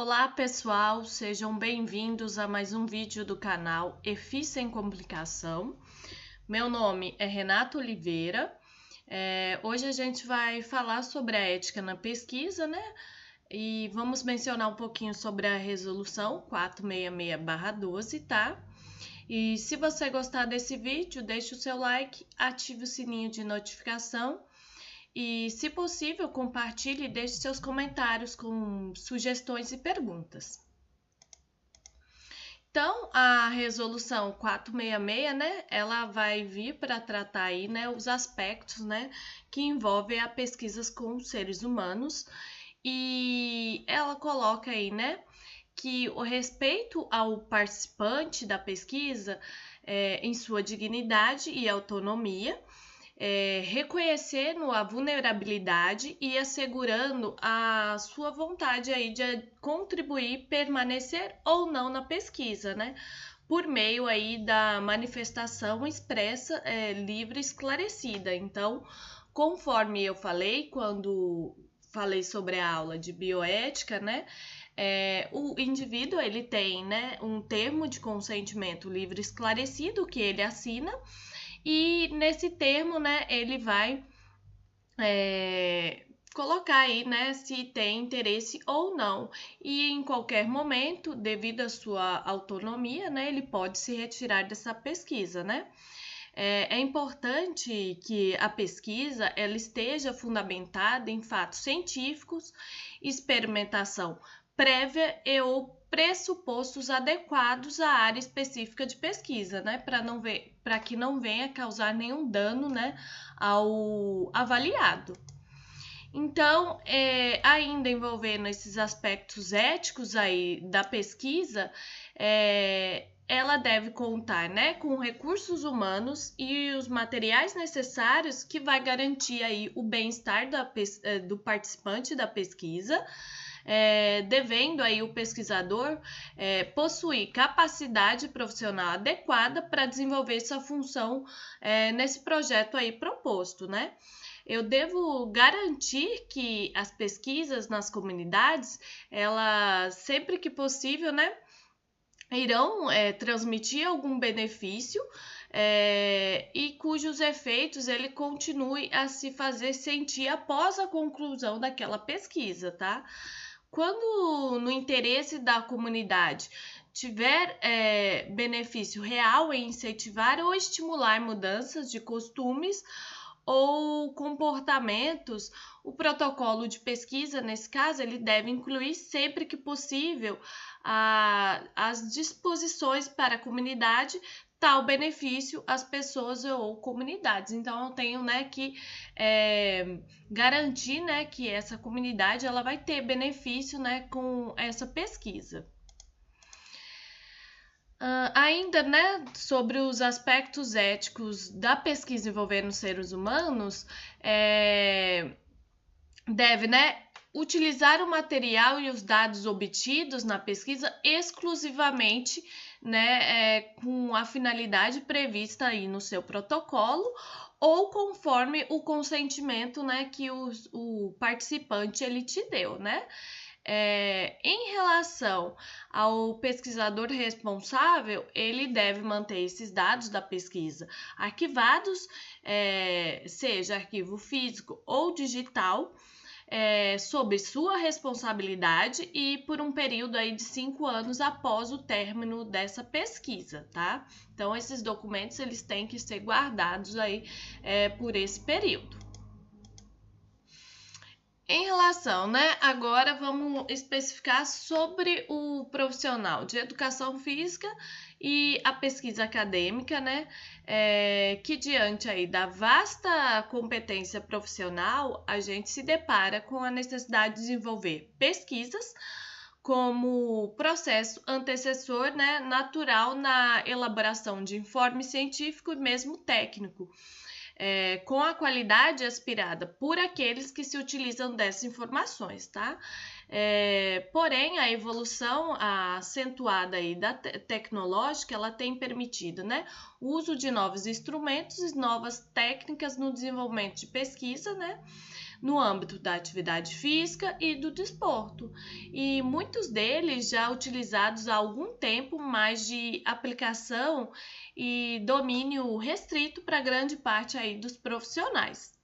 Olá pessoal, sejam bem-vindos a mais um vídeo do canal EFI Sem Complicação. Meu nome é Renata Oliveira. Hoje a gente vai falar sobre a ética na pesquisa, né? E vamos mencionar um pouquinho sobre a resolução 466/12, tá? E se você gostar desse vídeo, deixe o seu like, ative o sininho de notificação. E, se possível, compartilhe e deixe seus comentários com sugestões e perguntas. Então, a resolução 466, né, ela vai vir para tratar aí, né, os aspectos, né, que envolvem a pesquisas com seres humanos. E ela coloca aí, né, que o respeito ao participante da pesquisa em sua dignidade e autonomia, reconhecendo a vulnerabilidade e assegurando a sua vontade aí de contribuir, permanecer ou não na pesquisa, né? Por meio aí da manifestação expressa, livre e esclarecida. Então, conforme eu falei quando falei sobre a aula de bioética, né? O indivíduo ele tem, né, um termo de consentimento livre e esclarecido que ele assina. E nesse termo, né, ele vai colocar aí, né, se tem interesse ou não. E em qualquer momento, devido à sua autonomia, né, ele pode se retirar dessa pesquisa, né? É importante que a pesquisa ela esteja fundamentada em fatos científicos, experimentação prévia e ou pressupostos adequados à área específica de pesquisa, né? Para que não venha causar nenhum dano, né, ao avaliado. Então, ainda envolvendo esses aspectos éticos aí da pesquisa, ela deve contar, né, com recursos humanos e os materiais necessários que vai garantir aí o bem-estar do participante da pesquisa, devendo aí o pesquisador possuir capacidade profissional adequada para desenvolver sua função nesse projeto aí proposto, né? Eu devo garantir que as pesquisas nas comunidades, elas, sempre que possível, né, irão transmitir algum benefício e cujos efeitos ele continue a se fazer sentir após a conclusão daquela pesquisa, tá? Quando no interesse da comunidade tiver benefício real em incentivar ou estimular mudanças de costumes ou comportamentos, o protocolo de pesquisa, nesse caso, ele deve incluir sempre que possível as disposições para a comunidade, tal benefício às pessoas ou comunidades. Então, eu tenho, né, que garantir, né, que essa comunidade ela vai ter benefício, né, com essa pesquisa. Ainda, né, sobre os aspectos éticos da pesquisa envolvendo seres humanos, deve, né, utilizar o material e os dados obtidos na pesquisa exclusivamente, né, com a finalidade prevista aí no seu protocolo ou conforme o consentimento, né, que o participante ele te deu, né? Em relação ao pesquisador responsável, ele deve manter esses dados da pesquisa arquivados, seja arquivo físico ou digital, sob sua responsabilidade e por um período aí de 5 anos após o término dessa pesquisa, tá? Então, esses documentos eles têm que ser guardados aí por esse período. Em relação, né, agora vamos especificar sobre o profissional de educação física e a pesquisa acadêmica, né, que diante aí da vasta competência profissional, a gente se depara com a necessidade de desenvolver pesquisas como processo antecessor, né, natural na elaboração de informe científico e mesmo técnico, com a qualidade aspirada por aqueles que se utilizam dessas informações, tá? Porém, a evolução acentuada aí da tecnológica, ela tem permitido, né, o uso de novos instrumentos e novas técnicas no desenvolvimento de pesquisa, né, no âmbito da atividade física e do desporto, e muitos deles já utilizados há algum tempo, mas de aplicação e domínio restrito para grande parte aí dos profissionais.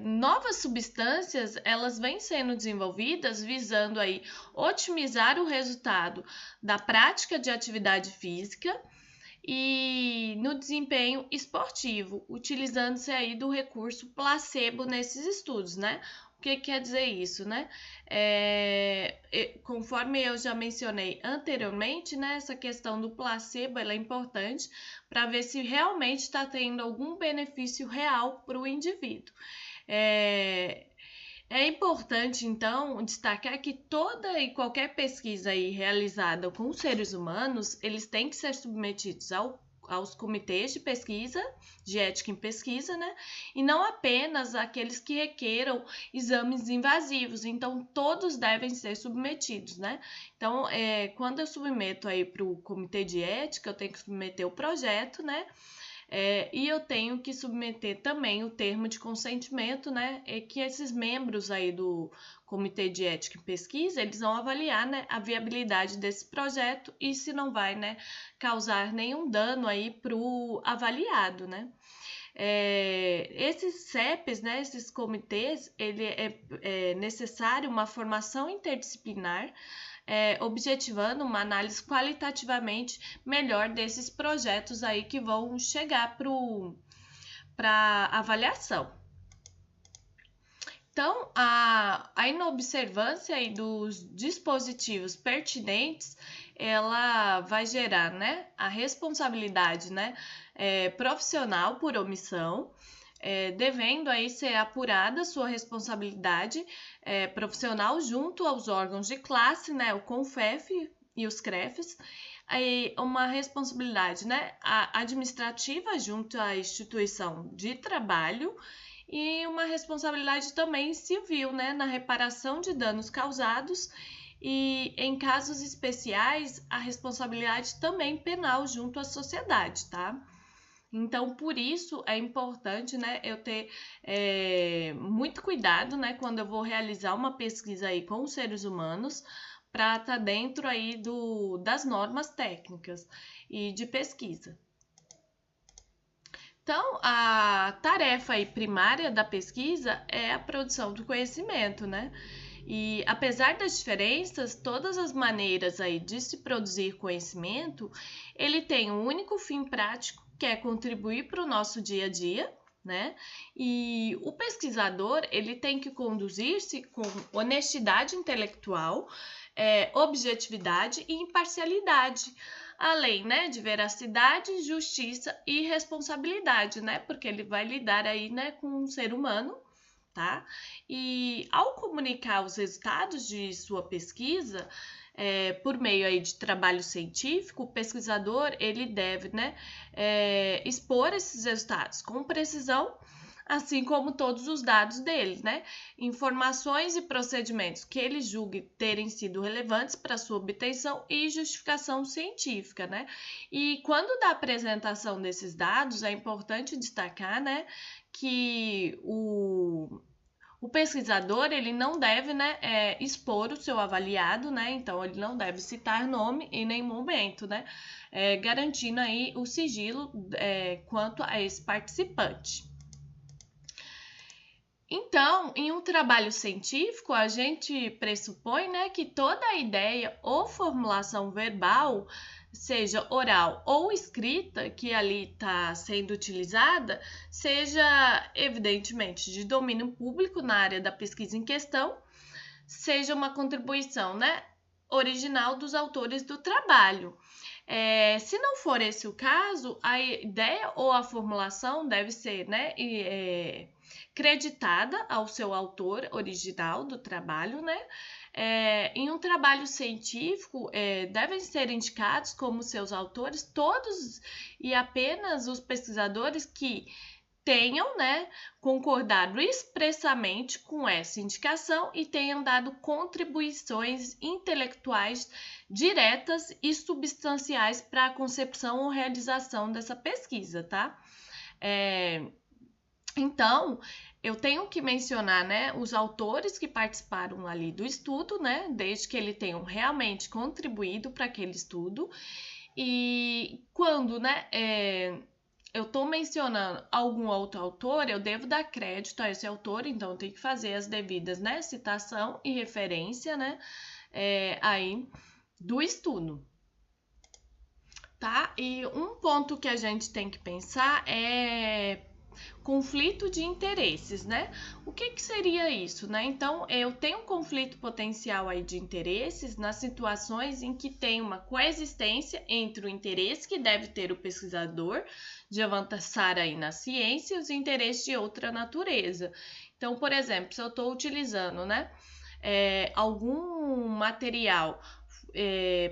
Novas substâncias, elas vêm sendo desenvolvidas visando aí otimizar o resultado da prática de atividade física e no desempenho esportivo, utilizando-se aí do recurso placebo nesses estudos, né? O que quer dizer isso, né? Conforme eu já mencionei anteriormente, né, essa questão do placebo ela é importante para ver se realmente está tendo algum benefício real para o indivíduo. É importante, então, destacar que toda e qualquer pesquisa aí realizada com seres humanos, eles têm que ser submetidos aos comitês de pesquisa, de ética em pesquisa, né? E não apenas aqueles que requeram exames invasivos. Então, todos devem ser submetidos, né? Então, quando eu submeto aí para o comitê de ética, eu tenho que submeter o projeto, né? E eu tenho que submeter também o termo de consentimento, né? Que esses membros aí do Comitê de Ética e Pesquisa, eles vão avaliar, né, a viabilidade desse projeto e se não vai, né, causar nenhum dano aí para o avaliado, né? Esses CEPs, né, esses comitês, ele é necessário uma formação interdisciplinar, objetivando uma análise qualitativamente melhor desses projetos aí que vão chegar para avaliação. Então, a inobservância aí dos dispositivos pertinentes, ela vai gerar, né, a responsabilidade, né, profissional por omissão, devendo aí ser apurada sua responsabilidade profissional junto aos órgãos de classe, né, o CONFEF e os CREFs, aí uma responsabilidade, né, administrativa junto à instituição de trabalho e uma responsabilidade também civil, né, na reparação de danos causados e, em casos especiais, a responsabilidade também penal junto à sociedade, tá? Então, por isso é importante, né, eu ter muito cuidado, né, quando eu vou realizar uma pesquisa aí com os seres humanos, para estar dentro aí das normas técnicas e de pesquisa. Então, a tarefa aí primária da pesquisa é a produção do conhecimento, né? E apesar das diferenças, todas as maneiras aí de se produzir conhecimento, ele tem um único fim prático, que é contribuir para o nosso dia a dia, né? E o pesquisador, ele tem que conduzir-se com honestidade intelectual, objetividade e imparcialidade, além, né, de veracidade, justiça e responsabilidade, né? Porque ele vai lidar aí, né, com um ser humano, tá? E ao comunicar os resultados de sua pesquisa, por meio aí de trabalho científico, o pesquisador ele deve, né, expor esses resultados com precisão, assim como todos os dados dele, né? Informações e procedimentos que ele julgue terem sido relevantes para sua obtenção e justificação científica, né? E quando da apresentação desses dados, é importante destacar, né, que o pesquisador ele não deve, né, expor o seu avaliado, né? Então ele não deve citar nome em nenhum momento, né? Garantindo aí o sigilo quanto a esse participante. Então, em um trabalho científico, a gente pressupõe, né, que toda a ideia ou formulação verbal, seja oral ou escrita, que ali está sendo utilizada, seja evidentemente de domínio público na área da pesquisa em questão, seja uma contribuição, né, original dos autores do trabalho. Se não for esse o caso, a ideia ou a formulação deve ser, né, creditada ao seu autor original do trabalho, né? Em um trabalho científico, devem ser indicados como seus autores todos e apenas os pesquisadores que tenham, né, concordado expressamente com essa indicação e tenham dado contribuições intelectuais diretas e substanciais para a concepção ou realização dessa pesquisa, tá? Então, eu tenho que mencionar, né, os autores que participaram ali do estudo, né, desde que eles tenham realmente contribuído para aquele estudo. E quando, né, eu estou mencionando algum outro autor, eu devo dar crédito a esse autor, então eu tenho que fazer as devidas, né, citação e referência, né, aí do estudo. Tá? E um ponto que a gente tem que pensar é conflito de interesses, né? O que seria isso, né? Então, eu tenho um conflito potencial aí de interesses nas situações em que tem uma coexistência entre o interesse que deve ter o pesquisador de avançar aí na ciência e os interesses de outra natureza. Então, por exemplo, se eu estou utilizando, né, algum material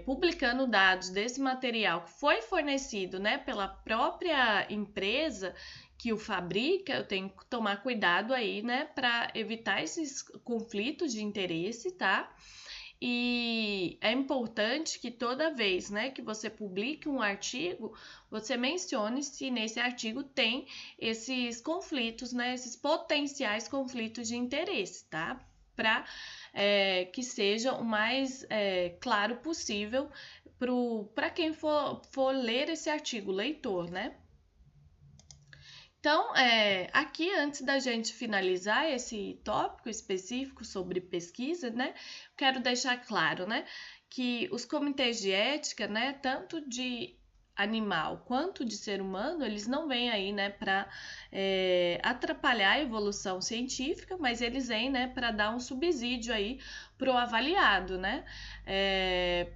publicando dados desse material que foi fornecido, né, pela própria empresa que o fabrica, eu tenho que tomar cuidado aí, né, para evitar esses conflitos de interesse, tá? E é importante que toda vez, né, que você publique um artigo, você mencione se nesse artigo tem esses conflitos, né, esses potenciais conflitos de interesse, tá? Para que seja o mais claro possível para quem for ler esse artigo, leitor, né? Então, aqui antes da gente finalizar esse tópico específico sobre pesquisa, né, quero deixar claro, né, que os comitês de ética, né, tanto de animal quanto de ser humano, eles não vêm aí, né, para atrapalhar a evolução científica, mas eles vêm, né, para dar um subsídio aí para o avaliado, né,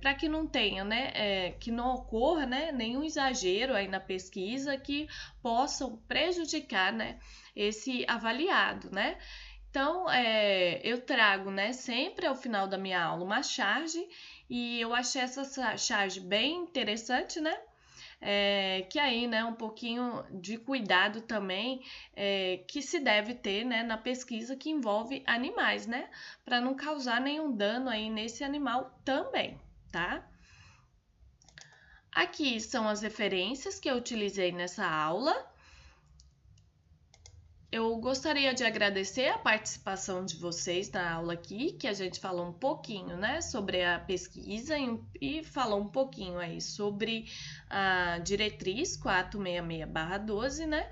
para que não tenha, né, que não ocorra, né, nenhum exagero aí na pesquisa que possam prejudicar, né, esse avaliado, né? Então, eu trago, né, sempre ao final da minha aula uma charge e eu achei essa charge bem interessante, né? Que aí, né, um pouquinho de cuidado também que se deve ter, né, na pesquisa que envolve animais, né? Para não causar nenhum dano aí nesse animal também, tá? Aqui são as referências que eu utilizei nessa aula. Eu gostaria de agradecer a participação de vocês na aula aqui, que a gente falou um pouquinho, né, sobre a pesquisa e falou um pouquinho aí sobre a diretriz 466/12, né,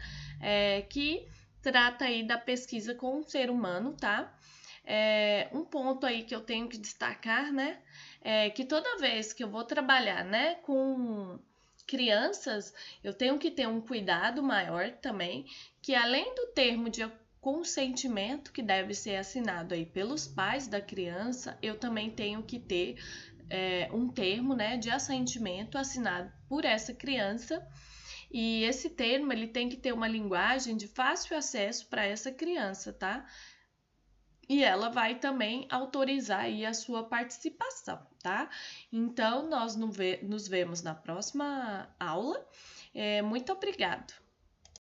que trata aí da pesquisa com o ser humano, tá? Um ponto aí que eu tenho que destacar, né, é que toda vez que eu vou trabalhar, né, com crianças, eu tenho que ter um cuidado maior também, que além do termo de consentimento que deve ser assinado aí pelos pais da criança, eu também tenho que ter um termo, né, de assentimento assinado por essa criança. E esse termo ele tem que ter uma linguagem de fácil acesso para essa criança, tá? E ela vai também autorizar aí a sua participação, tá? Então, nós nos vemos na próxima aula. Muito obrigado!